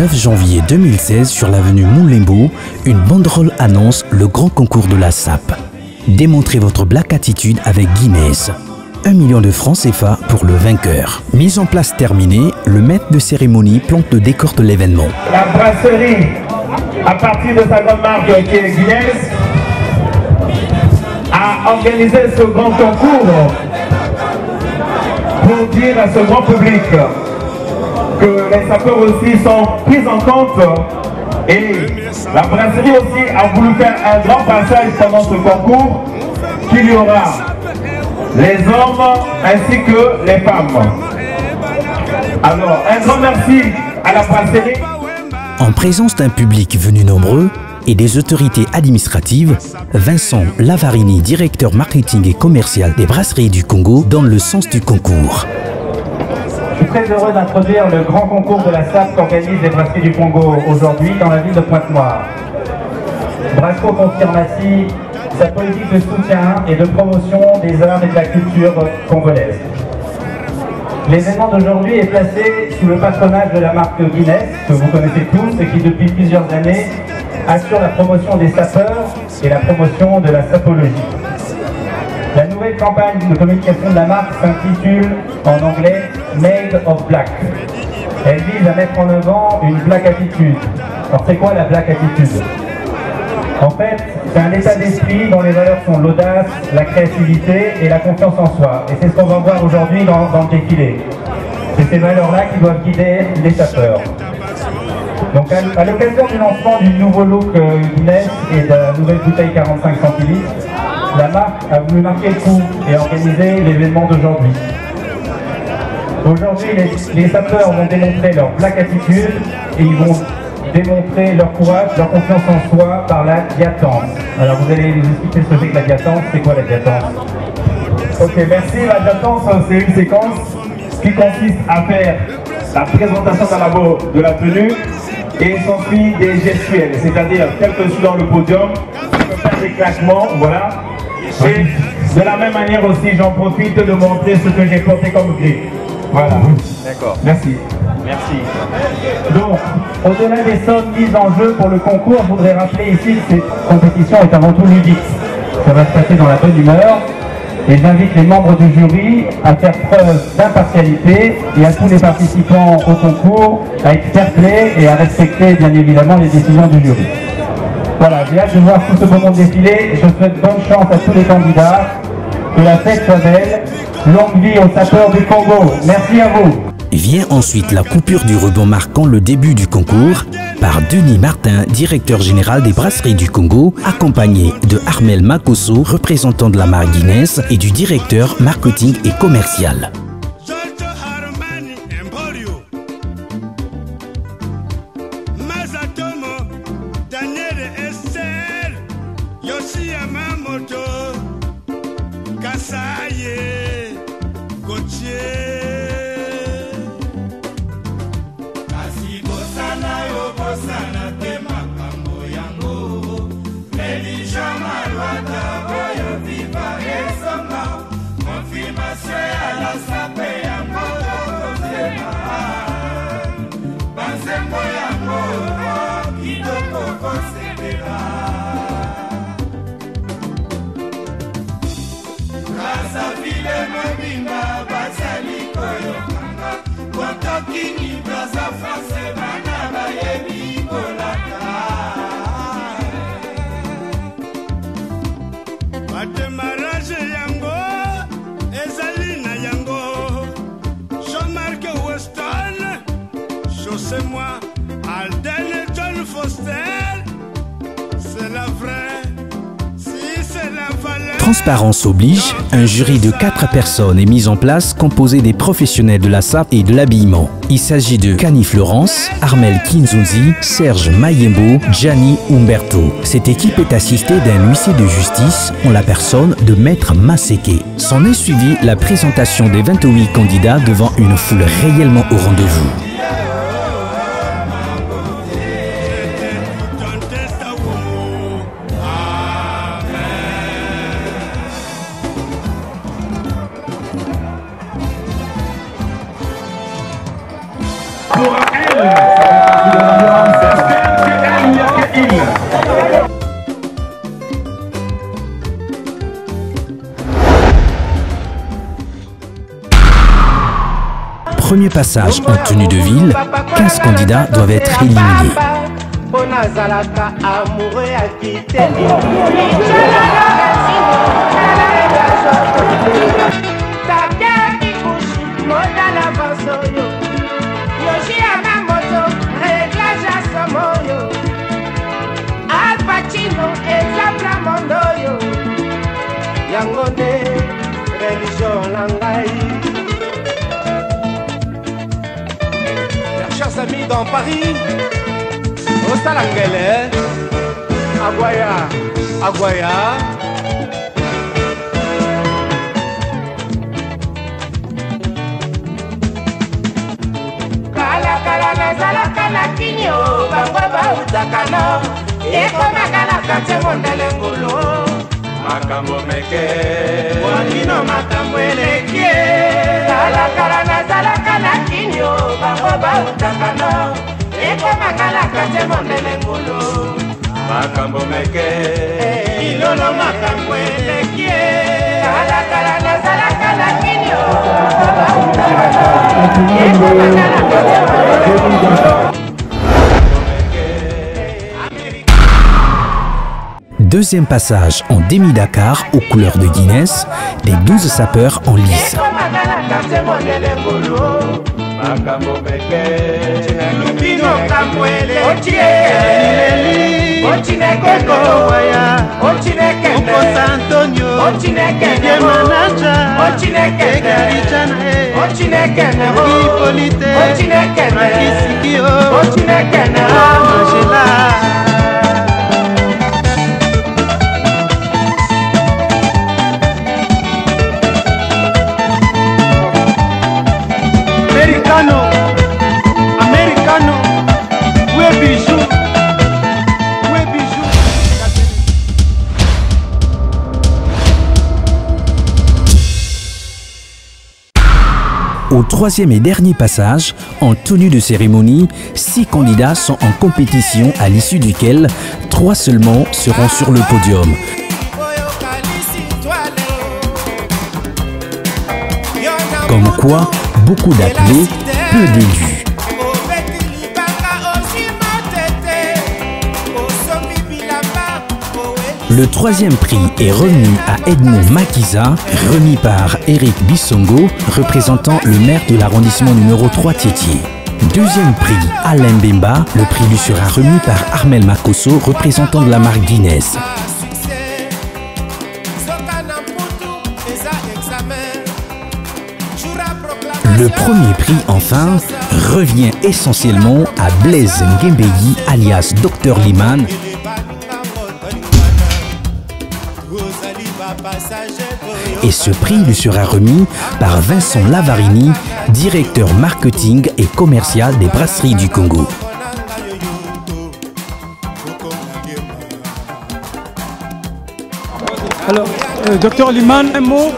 9 janvier 2016, sur l'avenue Moulembo, une banderole annonce le grand concours de la SAP. Démontrez votre black attitude avec Guinness. 1 million de francs CFA pour le vainqueur. Mise en place terminée, le maître de cérémonie plante le décor de l'événement. La brasserie, à partir de sa grande marque qui est Guinness, a organisé ce grand concours pour dire à ce grand public que les sapeurs aussi sont pris en compte, et la brasserie aussi a voulu faire un grand passage pendant ce concours, qu'il y aura les hommes ainsi que les femmes. Alors, un grand merci à la brasserie. En présence d'un public venu nombreux et des autorités administratives, Vincent Lavarini, directeur marketing et commercial des brasseries du Congo, donne le sens du concours. Je suis très heureux d'introduire le grand concours de la SAP qu'organisent les brasseries du Congo aujourd'hui dans la ville de Pointe-Noire. Brasco confirme ainsi sa politique de soutien et de promotion des arts et de la culture congolaise. L'événement d'aujourd'hui est placé sous le patronage de la marque Guinness, que vous connaissez tous et qui depuis plusieurs années assure la promotion des sapeurs et la promotion de la sapologie. La nouvelle campagne de communication de la marque s'intitule en anglais Made of Black. Elle vise à mettre en avant une black attitude. Alors c'est quoi la black attitude? En fait, c'est un état d'esprit dont les valeurs sont l'audace, la créativité et la confiance en soi. Et c'est ce qu'on va voir aujourd'hui dans le défilé. C'est ces valeurs-là qui doivent guider les sapeurs. Donc à l'occasion du lancement du nouveau look Guinness et de la nouvelle bouteille 45 centilitres, la marque a voulu marquer le coup et organiser l'événement d'aujourd'hui. Aujourd'hui, les sapeurs vont démontrer leur black attitude et ils vont démontrer leur courage, leur confiance en soi par la diatance. Alors vous allez nous expliquer ce que c'est que la diatance. C'est quoi la diatance? Ok, merci. La diatance, c'est une séquence qui consiste à faire la présentation de la tenue et s'ensuit des gestuels, c'est-à-dire tel que je suis dans le podium, je peux faire des claquements, voilà. Et de la même manière aussi, j'en profite de montrer ce que j'ai porté comme grip. Voilà. D'accord. Merci. Merci. Donc, au-delà des sommes mises en jeu pour le concours, je voudrais rappeler ici que cette compétition est avant tout ludique. Ça va se passer dans la bonne humeur. Et j'invite les membres du jury à faire preuve d'impartialité et à tous les participants au concours à être fair play et à respecter bien évidemment les décisions du jury. Voilà, j'ai hâte de voir tout ce beau monde défiler. Je souhaite bonne chance à tous les candidats. Que la fête soit belle. Longue vie aux sapeurs du Congo. Merci à vous. Vient ensuite la coupure du ruban marquant le début du concours par Denis Martin, directeur général des brasseries du Congo, accompagné de Armel Makosso, représentant de la marque Guinness, et du directeur marketing et commercial. Transparence oblige, un jury de 4 personnes est mis en place composé des professionnels de la SAP et de l'habillement. Il s'agit de Kani Florence, Armel Kinzunzi, Serge Mayembo, Gianni Umberto. Cette équipe est assistée d'un huissier de justice en la personne de Maître Maseke. S'en est suivi la présentation des 28 candidats devant une foule réellement au rendez-vous. Pour elle, Premier passage en tenue de ville, 15 candidats doivent être éliminés. Chers amis dans Paris, au Salangele, Aguaya, Aguaya. Kala kala nazala kala kinyo, bangwa bautakana, eko magala kate mondele ngulo. Makambo meke, wanino makambo elekie. Kala kala nazala kala kinyo, bangwa bautakana, eko magala kate mondele ngulo. Makambo meke, ilolo makambo elekie. Kala kala nazala kala kinyo, bangwa bautakana, eko magala kate mondele ngulo. Deuxième passage en demi-Dakar aux couleurs de Guinness, des 12 sapeurs en lice. Americano, où est bijou, où est bijou. Au troisième et dernier passage, en tenue de cérémonie, 6 candidats sont en compétition à l'issue duquel 3 seulement seront sur le podium. Comme quoi, beaucoup d'appelés, peu d'élus. Le troisième prix est revenu à Edmond Makiza, remis par Eric Bissongo, représentant le maire de l'arrondissement numéro 3 Tiétié. Deuxième prix, Alain Bemba, le prix lui sera remis par Armel Makosso, représentant de la marque Guinness. Le premier prix, enfin, revient essentiellement à Blaise Ngembegi, alias Dr Liman, et ce prix lui sera remis par Vincent Lavarini, directeur marketing et commercial des brasseries du Congo. Alors, Dr Liman, un mot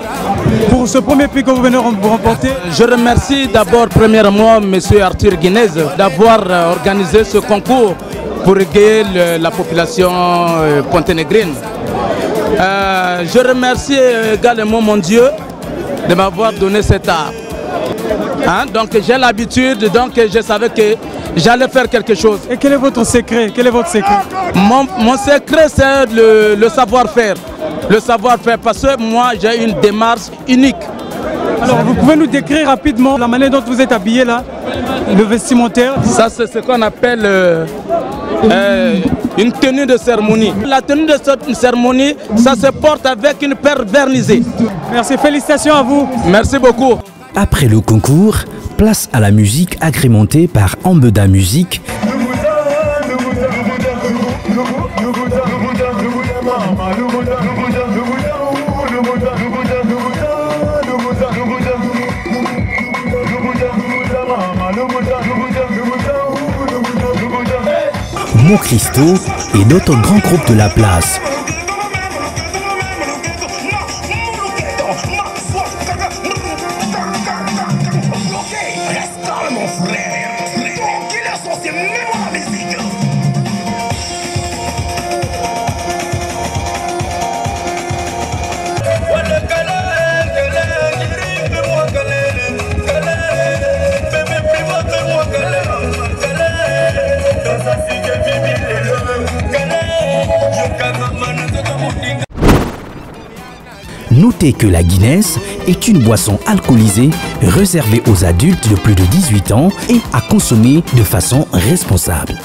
pour ce premier prix que vous venez de remporter. Je remercie d'abord premièrement M. Arthur Guinness d'avoir organisé ce concours pour égayer la population ponténégrine. Je remercie également mon Dieu de m'avoir donné cet art. Donc j'ai l'habitude, donc je savais que j'allais faire quelque chose. Et quel est votre secret? Quel est votre secret? Mon secret, c'est le savoir-faire. Le savoir-faire, parce que moi j'ai une démarche unique. Alors vous pouvez nous décrire rapidement la manière dont vous êtes habillé là, le vestimentaire? Ça c'est ce qu'on appelle une tenue de cérémonie. La tenue de cérémonie, ça se porte avec une paire vernisée. Merci, félicitations à vous. Merci beaucoup. Après le concours, place à la musique agrémentée par Ambeda Musique. Mo Christo et d'autres grands groupes de la place. Notez que la Guinness est une boisson alcoolisée réservée aux adultes de plus de 18 ans et à consommer de façon responsable.